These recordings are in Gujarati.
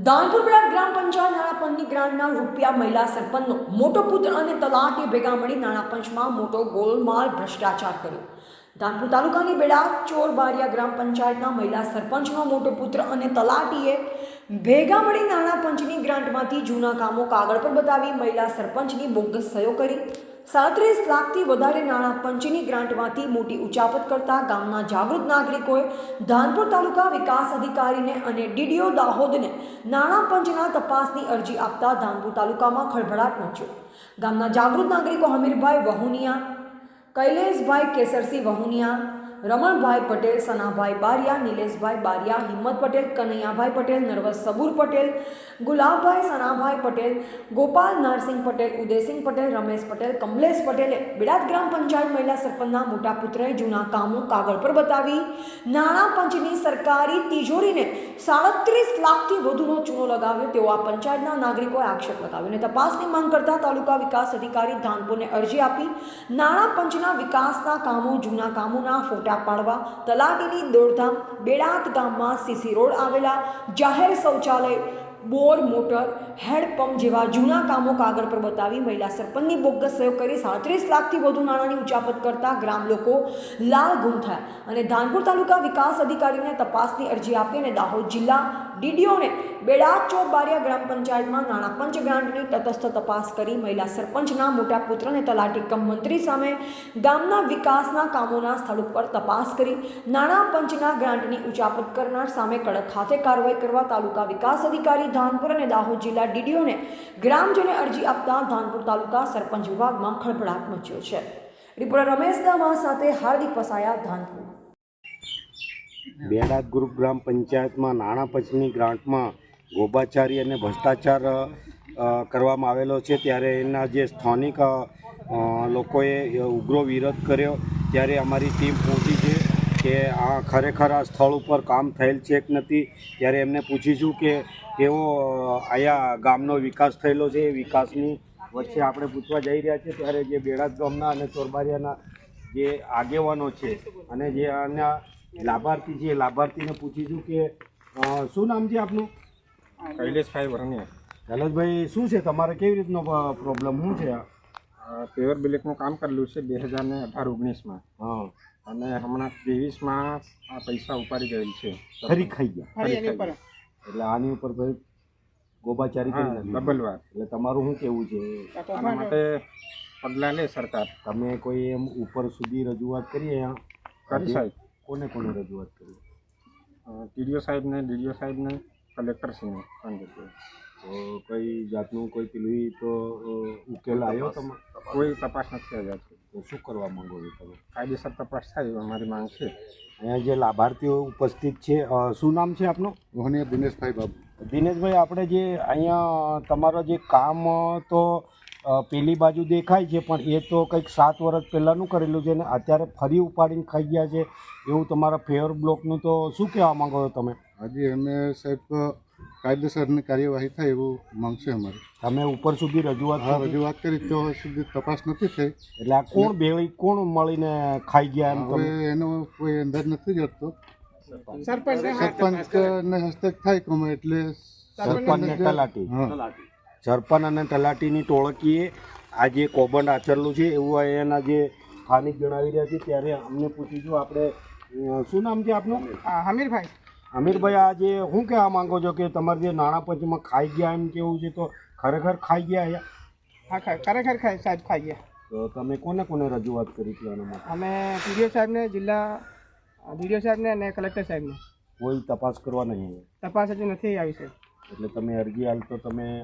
દાનપુરા ગ્રામ પંચાયત નાણાપંચની ગ્રાન્ટના રૂપિયા મહિલા સરપંચનો મોટો પુત્ર અને તલાટી ભેગા મળી નાણાપંચમાં મોટો ગોલમાલ ભ્રષ્ટાચાર કર્યો। દાનપુર તાલુકાની બેડા ચોરબારિયા ગ્રામ પંચાયતના મહિલા સરપંચનો મોટો પુત્ર અને તલાટીએ ભેગા મળી નાણાપંચની ગ્રાન્ટમાંથી જૂના કામો કાગળ પર બતાવી મહિલા સરપંચની બોગસ સહીઓ કરી 37 લાખથી વધારે નાણાપંચની ગ્રાન્ટમાંથી મોટી ઉચાપત કરતા ગામના જાગૃત નાગરિકોએ દાનપુર તાલુકા વિકાસ અધિકારીને અને ડીડીઓ દાહોદને નાણાપંચના તપાસની અરજી આપતા દાનપુર તાલુકામાં ખળભળાટ મચ્યો। ગામના જાગૃત નાગરિકો હમીરભાઈ વહુનિયા, કૈલેશભાઈ કેસરસિંહ વહુનિયા, રમણભાઈ પટેલ, સનાભાઈ બારિયા, નિલેશભાઈ બારિયા, હિંમત પટેલ, કનૈયાભાઈ પટેલ, નરવસ સબુર પટેલ, ગુલાબભાઈ, સનાભાઈ પટેલ, ગોપાલ નરસિંહ પટેલ, ઉદયસિંહ પટેલ, રમેશ પટેલ, કમલેશ પટેલે બેડાત ગ્રામ પંચાયત મહિલા સરપંચના મોટા પુત્રએ જૂના કામો કાગળ પર બતાવી નાણાપંચની સરકારી તિજોરીને 37 લાખથી વધુનો ચૂનો લગાવ્યો તેવો આ પંચાયતના નાગરિકોએ આક્ષેપ લગાવ્યો અને તપાસની માંગ કરતા તાલુકા વિકાસ અધિકારી ધાનપુરને અરજી આપી નાણાપંચના વિકાસના કામો જૂના કામોના ફોટા પાડવા તલાટીની દોડધામ બેડાત ગામમાં સીસી રોડ આવેલા જાહેર શૌચાલય બોર મોટર હેન્ડપંપ જેવા જૂના કામો કાગળ પર બતાવી મહિલા સરપંચની બોગસ સહીઓ કરી 37 લાખથી વધુ નાણાંની ઉચાપત કરતા ગ્રામ લોકો લાલ ગુમ થયા અને ધાનપુર તાલુકા વિકાસ અધિકારીને તપાસની અરજી આપી અને દાહોદ જિલ્લા ડીડીઓને બેડાત ચોરબારિયા ગ્રામ પંચાયતમાં નાણાપંચ ગ્રાન્ટની તટસ્થ તપાસ કરી મહિલા સરપંચના મોટા પુત્ર અને તલાટી કમ મંત્રી સામે ગામના વિકાસના કામોના સ્થળ ઉપર તપાસ કરી નાણાપંચના ગ્રાન્ટની ઉચાપત કરનાર સામે કડક હાથે કાર્યવાહી કરવા તાલુકા વિકાસ અધિકારી ધાનપુર અને દાહોદ જિલ્લા ડીડીઓને ગ્રામજને અરજી આપતા ધાનપુર તાલુકા સરપંચ વિભાગમાં ખળભળાટ મચ્યો છે। રિપોર્ટર રમેશ દામા સાથે હાર્દિક પસાયા, ધાનપુર। બેડાત ગ્રુપ ગ્રામ પંચાયતમાં નાણાપંચની ગ્રાન્ટમાં ગોબાચારી અને ભ્રષ્ટાચાર કરવામાં આવેલો છે ત્યારે એના જે સ્થાનિક લોકોએ ઉગ્ર વિરોધ કર્યો ત્યારે અમારી ટીમ પહોંચી છે કે આ ખરેખર આ સ્થળ ઉપર કામ થયેલ છે કે નથી। ત્યારે એમને પૂછીશું કે કેવો અહીંયા ગામનો વિકાસ થયેલો છે, એ વિકાસની વચ્ચે આપણે પૂછવા જઈ રહ્યા છીએ। ત્યારે જે બેડાત ગામના અને ચોરબારિયાના જે આગેવાનો છે અને જે આના લાભાર્થી છે, લાભાર્થીને પૂછીશું કે શું નામ છે આપનું? કૈલેશભાઈ વરણિયા। કૈલેશભાઈ, શું છે તમારે, કેવી રીતનો પ્રોબ્લેમ શું છે? પેવર બ્લેકનું કામ કરેલું છે 2018-19માં। હા, અને હમણાં 23માં આ પૈસા ઉપાડી ગયેલ છે, ફરી ખાઈ ગયા એટલે આની ઉપર ભાઈ ગોબાચારી કરી નાખી ડબલ વાર। એટલે તમારું શું કહેવું છે આના માટે પગલાં લે સરકાર? તમે કોઈ એમ ઉપર સુધી રજૂઆત કરી અહીંયા? કરી સાહેબ। કોને કોને રજૂઆત કરી? ટીડીઓ સાહેબને કલેક્ટરશ્રીને પણ જતું। તો કઈ જાતનું કોઈ પેલું તો ઉકેલ આવ્યો તમે? કોઈ તપાસ નથી આવ્યા છે। તો શું કરવા માંગો છો તમે? કાયદેસર તપાસ થાય અમારી માંગ છે। અહીંયા જે લાભાર્થીઓ ઉપસ્થિત છે, શું નામ છે આપનું? વહુનિયા દિનેશભાઈ બાબુ। દિનેશભાઈ, આપણે જે અહીંયા તમારો જે કામ તો પેલી બાજુ દેખાય છે પણ એ તો કંઈક 7 વર્ષ પહેલાંનું કરેલું છે ને અત્યારે ફરી ઉપાડીને ખાઈ ગયા છે એવું તમારા ફેવર બ્લોકનું તો શું કહેવા માંગો છો તમે? આજે અમે સાહેબ કાયદેસરની કાર્યવાહી થાય એવું માંગ છે અમારે। તમે ઉપર સુધી રજૂઆત રજૂઆત કરી તો સુધી તપાસ નથી થઈ, એટલે આ કોણ મળીને ખાઈ ગયા એમ? હવે એનો કોઈ અંદાજ નથી જતો। સરપંચને હસ્તક થાય કમે એટલે સરપંચ અને તલાટી, સરપંચ અને તલાટીની ટોળકીએ આ જે કૌભાંડ આચરેલું છે એવું એના જે સ્થાનિક જણાવી રહ્યા છે। ત્યારે અમને પૂછીશું, આપણે શું નામ છે આપનું? હમીરભાઈ। હમીરભાઈ, આ જે શું કહેવા માંગો છો કે તમારે જે નાણાપંચમાં ખાઈ ગયા એમ કેવું છે, તો ખરેખર ખાઈ ગયા અહીંયા? હા, ખરેખર સાહેબ ખાઈ ગયા। તો તમે કોને કોને રજૂઆત કરી હતી આના માટે? અમે ડીડીઓ સાહેબને, જિલ્લા ડીડીઓ સાહેબને અને કલેક્ટર સાહેબને। કોઈ તપાસ કરવા નહીં? તપાસ હજુ નથી આવી છે। એટલે તમે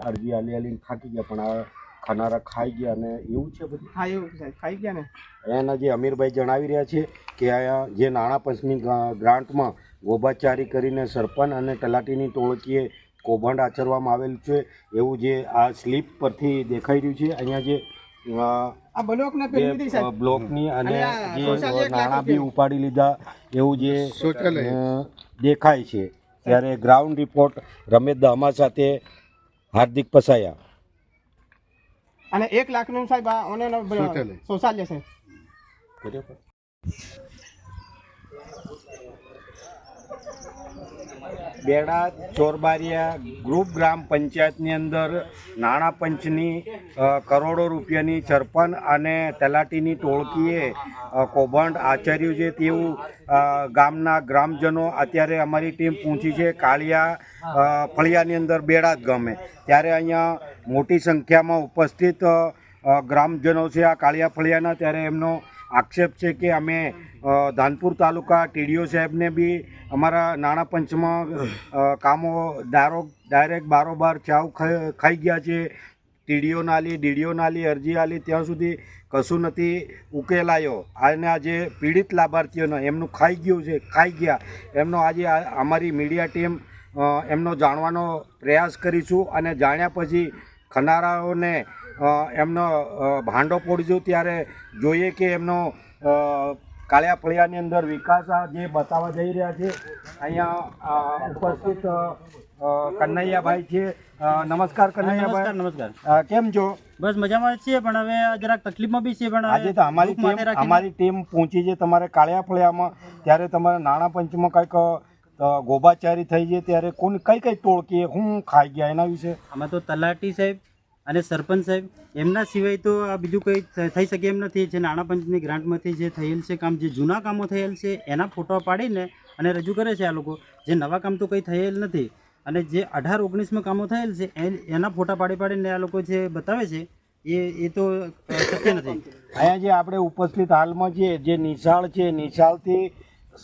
અરજી આલીને થાકી ગયા પણ આ ખાનારા ખાઈ ગયા અને એવું છે બધું? હા, એવું સાહેબ ખાઈ ગયા ને। અહીંયાના જે અમીરભાઈ જણાવી રહ્યા છે કે અહીંયા જે નાણાપંચની ગ્રાન્ટમાં ગોબાચારી કરીને સરપંચ અને તલાટીની ટોળકીએ કૌભાંડ આચરવામાં આવેલ છે એવું જે આ સ્લીપ પરથી દેખાઈ રહ્યું છે। અહીંયા જે આ બ્લોકની અને જે નાણાં બી ઉપાડી લીધા એવું જે દેખાય છે। ત્યારે ગ્રાઉન્ડ રિપોર્ટ રમેશ દામા સાથે હાર્દિક પસાયા। અને 1 લાખનું સાહેબ શૌચાલય છે। બેડા ચોરબારિયા ગ્રુપ ગ્રામ પંચાયતની અંદર નાણાં પંચની કરોડો રૂપિયાની સરપંચ અને તલાટીની ટોળકીએ કૌભાંડ આચર્યું છે તેવું ગામના ગ્રામજનો અત્યારે અમારી ટીમ પહોંચી છે કાળિયા ફળિયાની અંદર બેડા ગામે. ત્યારે અહીંયા મોટી સંખ્યામાં ઉપસ્થિત ગ્રામજનો છે આ કાળિયા ફળિયાના. ત્યારે એમનો આક્ષેપ છે કે અમે ધાનપુર તાલુકા ટીડીઓ સાહેબને બી અમારા નાણાં પંચમાં કામો ડાયરેક્ટ બારોબાર ચાવ ખાઈ ગયા છે. ટીડીઓ નાલી ડીડીઓ નાલી અરજી આલી ત્યાં સુધી કશું નથી ઉકેલાયો. અને આજે પીડિત લાભાર્થીઓને એમનું ખાઈ ગયા એમનો આજે અમારી મીડિયા ટીમ એમનો જાણવાનો પ્રયાસ કરીશું અને જાણ્યા પછી ખનારાઓને એમનો ભાંડો પોડીશું. ત્યારે જોઈએ કે એમનો કાળિયા ફળિયાની અંદર વિકાસ જે બતાવવા જઈ રહ્યા છે. અહીંયા ઉપસ્થિત કનૈયાભાઈ છે. નમસ્કાર કનૈયાભાઈ. નમસ્કાર. કેમ છો? બસ મજામાં જ છીએ, પણ હવે જરાક તકલીફમાં બી છીએ. પણ આજે તો અમારી ટીમ પહોંચી છે તમારે કાળિયા ફળિયામાં. ત્યારે તમારા નાણાં પંચમાં કંઈક ગોબાચારી થઈ છે. ત્યારે કઈ ટોળકીએ શું ખાઈ ગયા એના વિશે? આમાં તો તલાટી સાહેબ અને સરપંચ સાહેબ એમના સિવાય તો આ બીજું કંઈ થઈ શકે એમ નથી. જે નાણાં પંચની ગ્રાન્ટમાંથી જે થયેલ છે કામ, જે જૂના કામો થયેલ છે એના ફોટો પાડીને અને રજૂ કરે છે આ લોકો. જે નવા કામ તો કંઈ થયેલ નથી. અને જે 18-19માં કામો થયેલ છે એના ફોટા પાડીને આ લોકો જે બતાવે છે એ તો શક્ય નથી. અહીંયા જે આપણે ઉપસ્થિત હાલમાં જે નિશાળ છે, નિશાળથી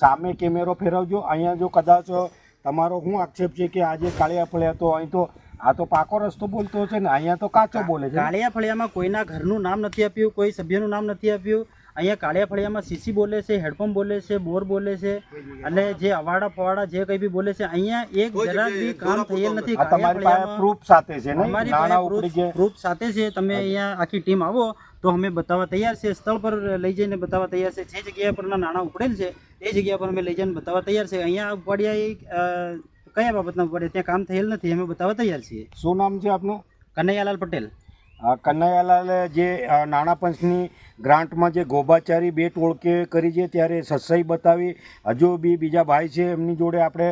સામે કેમેરો ફેરવજો. અહીંયા જો કદાચ તમારો શું આક્ષેપ છે કે આજે કાળિયા ફળિયા તો અહીં તો આ તો પાકો રસ્તો બોલતો છે ને, અહીંયા તો કાચો બોલે છે. કાળિયા ફળિયામાં કોઈના ઘરનું નામ નથી આપ્યું, કોઈ સભ્યનું નામ નથી આપ્યું. અહીંયા કાળિયા ફળિયામાં સીસી બોલે છે, હેડપંપ બોલે છે, બોર બોલે છે અને જે અવાડા ફવાડા જે કંઈ બી બોલે છે. અહીંયા એક જરાક બી કામ થયેલ નથી. તમારી પાસે પ્રૂફ સાથે છે ને? અમારી પાસે પ્રૂફ સાથે છે. તમે અહીંયા આખી ટીમ આવો તો અમે બતાવવા તૈયાર છે. સ્થળ પર લઈ જઈને બતાવવા તૈયાર છે. જે જગ્યા પરના નાણાં ઉપડેલ છે એ જગ્યા પર અમે લઈ જઈને બતાવવા તૈયાર છે. અહીંયા ઉપાડ્યા કયા બાબતના ઉપાડ્યા ત્યાં કામ થયેલ નથી, અમે બતાવવા તૈયાર છીએ. શું નામ છે આપનું? કનૈયાલાલ પટેલ. કનૈયાલાલે જે નાણાં પંચની ગ્રાન્ટમાં જે ગોબાચારી બે ટોળકે કરી છે ત્યારે સચ્ચાઈ બતાવી. હજુ બી બીજા ભાઈ છે એમની જોડે આપણે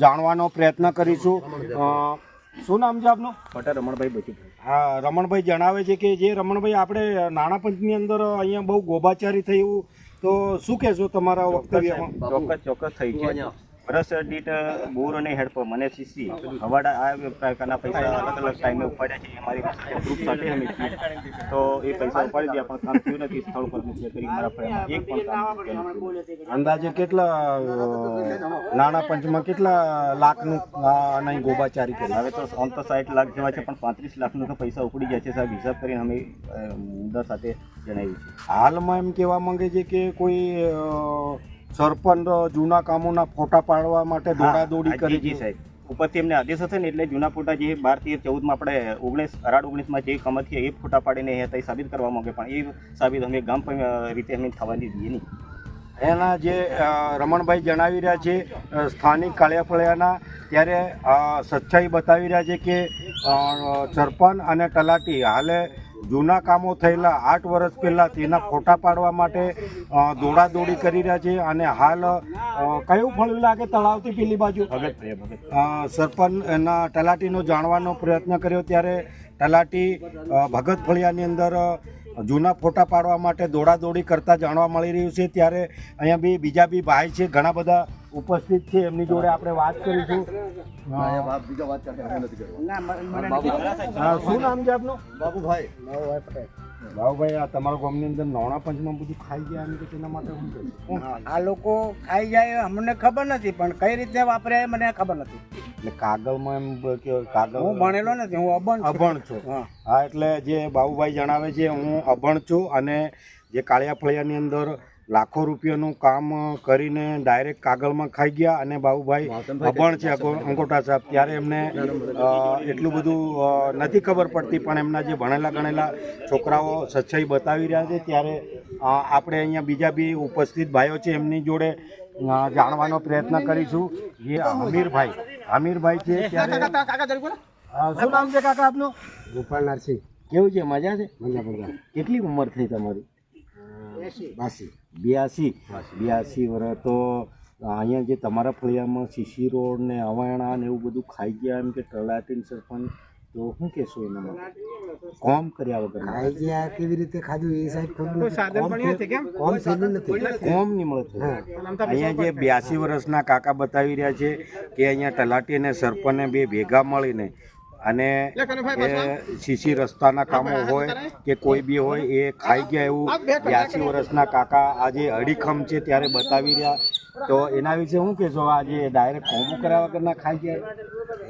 જાણવાનો પ્રયત્ન કરીશું. શું નામ છે આપનું? પટેલ રમણભાઈ બચુભાઈ. હા, રમણભાઈ જણાવે છે કે જે રમણભાઈ આપણે નાણાં પંચની અંદર અહીંયા બહુ ગોબાચારી થઈ, એવું તો શું કહેશો તમારા વક્તવ્યમાં? ચોક્કસ થઈ છે. વર્ષ દીઠ બોર અને હેડપંપ અને સીસી હવાડા આ પ્રકારના પૈસા અલગ અલગ ટાઈમે ઉપાડ્યા છે. અમારી પાસે ગ્રુપ સાથે અમે છીએ તો એ પૈસા ઉપાડી દે પણ કામ થયું નથી. સ્થળ પર નથી કરી મારા ફળિયામાં એક પણ કામ થયું નથી. અંદાજે કેટલા નાણાં પંચમાં કેટલા લાખનું નહીં ગોબાચારી કરી? હવે તો આમ તો 60 લાખ જેવા છે, પણ 35 લાખનું તો પૈસા ઉપડી જાય છે સાહેબ. હિસાબ કરીને અમે મુદ્દા સાથે જણાવ્યું છે. હાલમાં એમ કહેવા માંગે છે કે કોઈ સરપંચ જૂના કામોના ફોટા પાડવા માટે દોડાદોડી કરી છે સાહેબ. ઉપરથી એમને આદેશ હશે ને એટલે જૂના ફોટા જે 12-13-14માં આપણે 18-19માં જે કામ હતી એ ફોટા પાડીને એ સાબિત કરવા માંગે, પણ એ સાબિત અમે ગામ રીતે અમે થવા દીધી નહીં. એના જે રમણભાઈ જણાવી રહ્યા છે સ્થાનિક કાળિયા ફળિયાના, ત્યારે સચ્ચાઈ બતાવી રહ્યા છે કે સરપંચ અને તલાટી હાલે જૂના કામો થયેલા 8 વર્ષ પહેલાં તેના ફોટા પાડવા માટે દોડાદોડી કરી રહ્યા છે. અને હાલ કયું ફળ્યું લાગે તળાવથી પેલી બાજુ? સરપંચ એના તલાટીનો જાણવાનો પ્રયત્ન કર્યો ત્યારે તલાટી ભગત ફળિયાની અંદર જૂના ફોટા પાડવા માટે દોડાદોડી કરતા જાણવા મળી રહ્યું છે. ત્યારે અહીંયા બીજા ભાઈ છે, ઘણા બધા ઉપસ્થિત છે, એમની જોડે આપણે વાત કરીશું. શું નામ છે આપનું? બાબુભાઈ. બાબુભાઈ, આ તમારા ગામની અંદર નાણાં પંચમાં બધું ખાઈ ગયા એમ કે તેના માટે શું કહ્યું? આ લોકો ખાઈ જાય અમને ખબર નથી, પણ કઈ રીતે વાપરે મને ખબર નથી. એટલે કાગળમાં એમ કે કાગળ હું ભણેલો નથી, હું અભણ છું. હા, એટલે જે બાબુભાઈ જણાવે છે હું અભણ છું અને જે કાળિયા ફળિયાની અંદર લાખો રૂપિયાનું કામ કરીને ડાયરેક્ટ કાગળમાં ખાઈ ગયા. અને બાબુભાઈ અભણ છે અંગોઠા સાહેબ. ત્યારે એમને એટલું બધું નથી ખબર પડતી, પણ એમના જે ભણેલા ગણેલા છોકરાઓ સચ્ચાઈ બતાવી રહ્યા છે. ત્યારે આપણે અહીંયા બીજા બી ઉપસ્થિત ભાઈઓ છે એમની જોડે જાણવાનો પ્રયત્ન કરીશું. જે અમીરભાઈ છે. ત્યારે શું નામ છે કાકા આપનું? ગોપાલ નરસિંહ. કેવું છે? મજા છે? મજા. કેટલી ઉંમર થઈ તમારી? 82 વર્ષ. તો અહીંયા જે તમારા ફળિયામાં સીસી રોડ ને અવાયણા ને એવું બધું ખાઈ ગયા એમ કે તલાટી ને સરપંચ, તો શું કહેશો એના માટે કોમ કર્યા વગર ખાઈ ગયા કેવી રીતે ખાધું એ સાહેબ ખબર કોઈ સાધન પણ નથી કેમ કોમ થયેલું નથી. કોમ નહીં મળે છે. અહીંયા જે 82 વર્ષના કાકા બતાવી રહ્યા છે કે અહીંયા તલાટી અને સરપંચને બે ભેગા મળીને અને એ સીસી રસ્તાના કામો હોય કે કોઈ બી હોય એ ખાઈ ગયા એવું 82 વર્ષના કાકા આજે અડીખમ છે ત્યારે બતાવી રહ્યા. તો એના વિશે શું કહેશો? આજે ડાયરેક્ટ કોમ કર્યા વગરના ખાઈ ગયા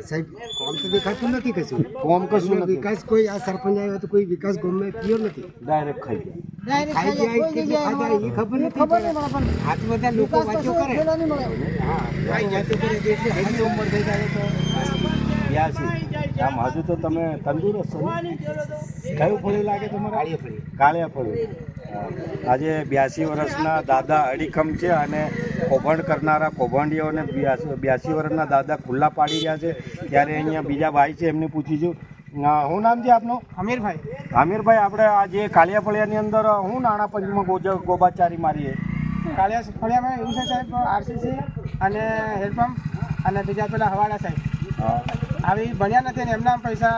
સાહેબ કોમ તો દેખાતું નથી કશું. કોમ કશું નથી, વિકાસ કોઈ આ સરપંચ આવ્યો તો કોઈ વિકાસ ગામમાં થયો નથી. ડાયરેક્ટ ખાઈ ગયા. ખાઈ ગયા એ કેટલું ખાધા એ ખબર નથી. આજ બધા લોકો વાંચો કરે. હા વાંચો કરે તો એટલે હજી ઉંમર થઈ જાય તો 82 આમ હજુ તો તમે તંદુરસ્ત છો ને? કયું ફળી લાગે તમારે? કાળિયા ફળી. આજે 82 વર્ષના દાદા અડીખમ છે અને કૌભાંડ કરનારા કૌભાંડીઓને 82 વર્ષના દાદા ખુલ્લા પાડી રહ્યા છે. ત્યારે અહીંયા બીજા ભાઈ છે, એમને પૂછીશું. શું નામ છે આપનું? અમીરભાઈ આમિરભાઈ, આપણે આ જે કાળિયા ફળિયાની અંદર શું નાણાં પંચમાં ગોબાચારી મારીએ? કાળિયા ફળિયામાં એવું છે સાહેબ, આરસીસી અને હેન્ડપંપ અને બીજા પેલા હવાડા સાહેબ આવી ભણ્યા નથી ને એમના પૈસા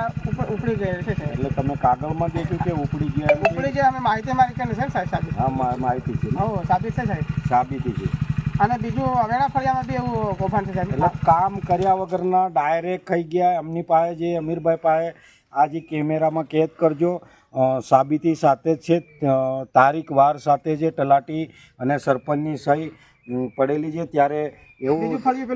ઉપડી ગયા છે સાહેબ. એટલે તમે કાગળમાં દેખ્યું કે ઉપડી ગયા? ઉપડી ગયા અમે માહિતી મારી કરીને છે સાહેબ સાબિત. હા, માહિતી છે, હો સાબિત છે સાહેબ. સાબિતી છે. અને બીજું અવેડા ફળિયામાં બી એવું કૌભાંડ છે સાહેબ. એટલે કામ કર્યા વગરના ડાયરેક્ટ ખાઈ ગયા. એમની પાસે જે અમીરભાઈ પાસે આ જે કેમેરામાં કેદ કરજો, સાબિતી સાથે જ છે, તારીખ વાર સાથે છે, તલાટી અને સરપંચની સહી પડેલી છે. ત્યારે એવું બીજું ફળિયું પેલું